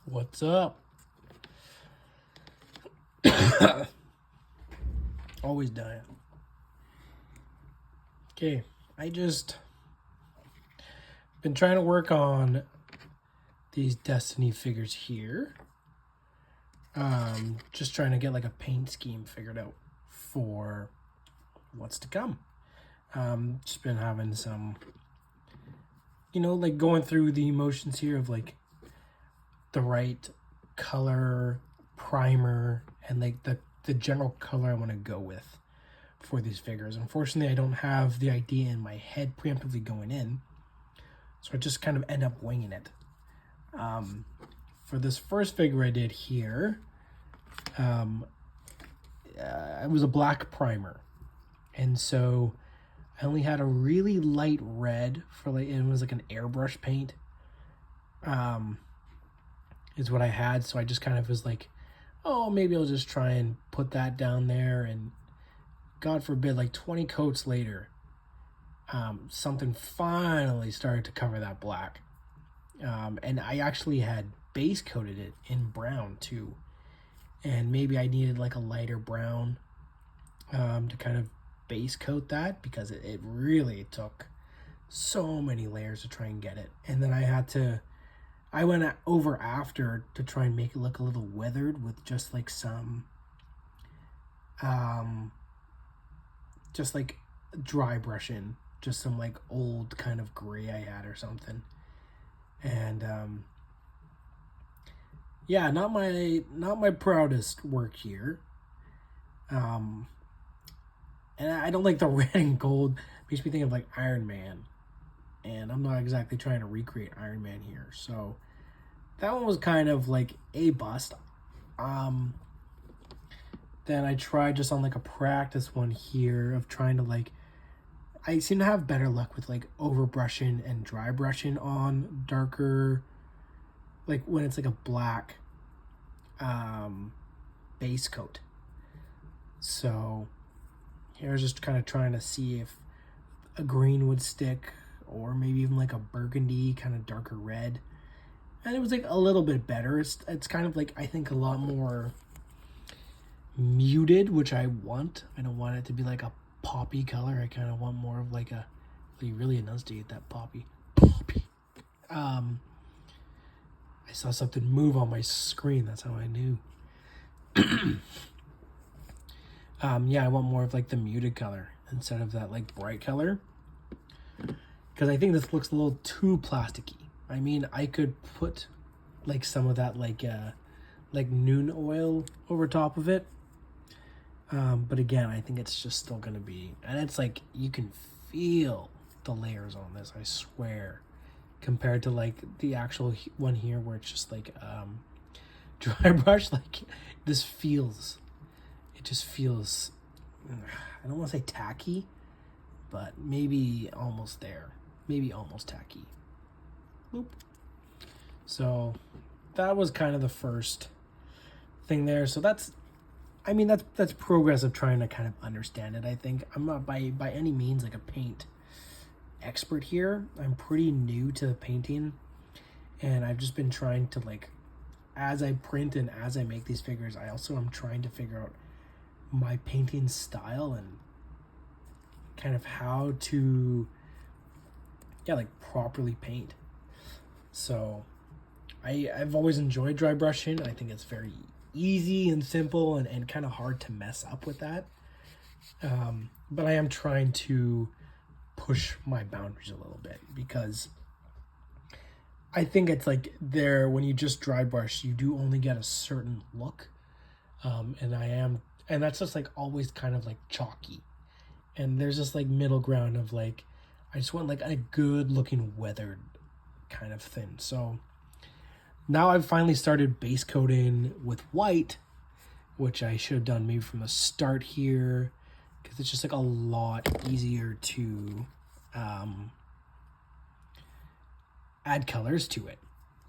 What's up? Always dying. Okay, I just been trying to work on these Destiny figures here. Just trying to get like a paint scheme figured out for what's to come. Just been having some, like going through the motions here of like the right color, primer, and like the general color I want to go with for these figures. Unfortunately, I don't have the idea in my head preemptively going in, so I just kind of end up winging it. For this first figure I did here, it was a black primer, and so I only had a really light red for like, it was like an airbrush paint, is what I had. So I just kind of was like, oh, maybe I'll just try and put that down there, and God forbid, like 20 coats later, something finally started to cover that black. And I actually had base coated it in brown too. And maybe I needed like a lighter brown to kind of base coat that, because it really took so many layers to try and get it. And then I went over after to try and make it look a little weathered with just like some, just like dry brushing, just some like old kind of gray I had or something. And yeah, not my proudest work here. And I don't like the red and gold. Makes me think of like Iron Man, and I'm not exactly trying to recreate Iron Man here. So that one was kind of like a bust. Then I tried just on like a practice one here of trying to like, I seem to have better luck with like over brushing and dry brushing on darker, like when it's like a black base coat. So here I was just kind of trying to see if a green would stick, or maybe even like a burgundy kind of darker red. And it was like a little bit better. It's kind of like, I think, a lot more muted, which I want. I don't want it to be like a poppy color. I kind of want more of like a, you really enunciate that poppy. I saw something move on my screen. That's how I knew. Yeah, I want more of like the muted color instead of that like bright color, because I think this looks a little too plasticky. I mean, I could put like some of that like noon oil over top of it, but again, I think it's just still gonna be, and it's like you can feel the layers on this, I swear, compared to like the actual one here where it's just like dry brush. Like this feels, it just feels, I don't want to say tacky, but maybe almost there, maybe almost tacky. Boop. So that was kind of the first thing there. So that's progress of trying to kind of understand it. I think I'm not by any means like a paint expert here. I'm pretty new to painting, and I've just been trying to, like, as I print and as I make these figures, I also am trying to figure out my painting style and kind of how to properly paint. So I've always enjoyed dry brushing. I think it's very easy and simple and kind of hard to mess up with that. But I am trying to push my boundaries a little bit, because I think it's like when you just dry brush, you do only get a certain look. And that's just like always kind of like chalky. And there's this like middle ground of like, I just want like a good looking weathered kind of thing. So now I've finally started base coating with white, which I should have done maybe from the start here, because it's just like a lot easier to add colors to it.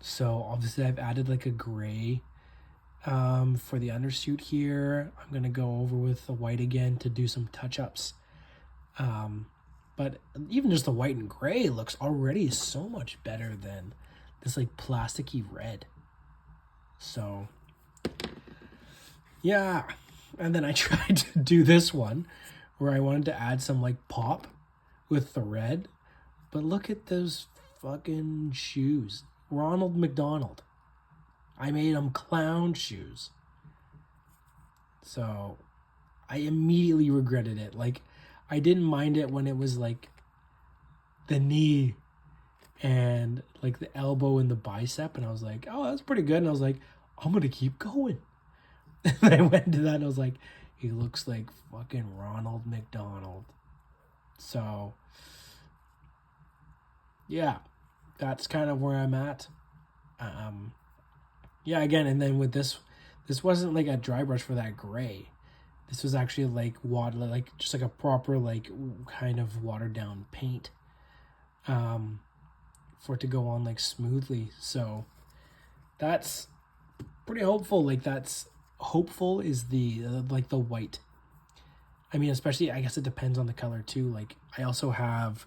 So obviously I've added like a gray for the undersuit here. I'm gonna go over with the white again to do some touch-ups. But even just the white and gray looks already so much better than this like plasticky red. So yeah, and then I tried to do this one where I wanted to add some like pop with the red, but look at those fucking shoes. Ronald McDonald. I made them clown shoes. So I immediately regretted it. Like, I didn't mind it when it was like the knee and like the elbow and the bicep, and I was like, oh, that's pretty good. And I was like, I'm gonna keep going. And I went to that and I was like, he looks like fucking Ronald McDonald. So yeah, that's kind of where I'm at. Yeah, again, and then with this wasn't like a dry brush for that gray. This was actually like water, like just like a proper like kind of watered down paint, for it to go on like smoothly. So that's pretty hopeful. Like that's hopeful is the like the white. I mean, especially I guess it depends on the color too. Like I also have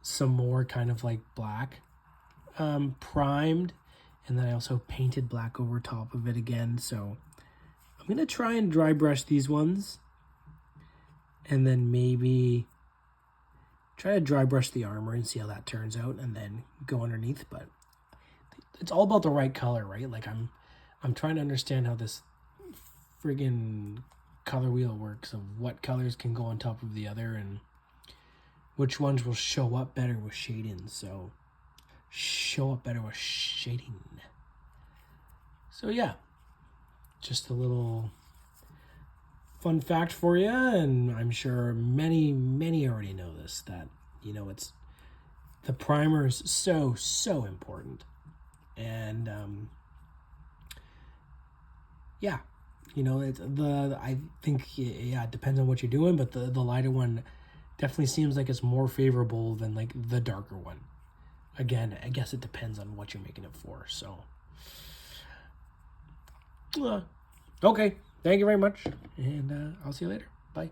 some more kind of like black primed, and then I also painted black over top of it again. So I'm gonna try and dry brush these ones, and then maybe try to dry brush the armor and see how that turns out, and then go underneath. But it's all about the right color, right? Like I'm trying to understand how this friggin' color wheel works, of what colors can go on top of the other and which ones will show up better with shading. So show up better with shading. So yeah, just a little fun fact for you, and I'm sure many already know this, that it's the primer is so important. And yeah, it's I think, yeah, it depends on what you're doing, but the lighter one definitely seems like it's more favorable than like the darker one. Again, I guess it depends on what you're making it for. So okay, thank you very much, and I'll see you later. Bye.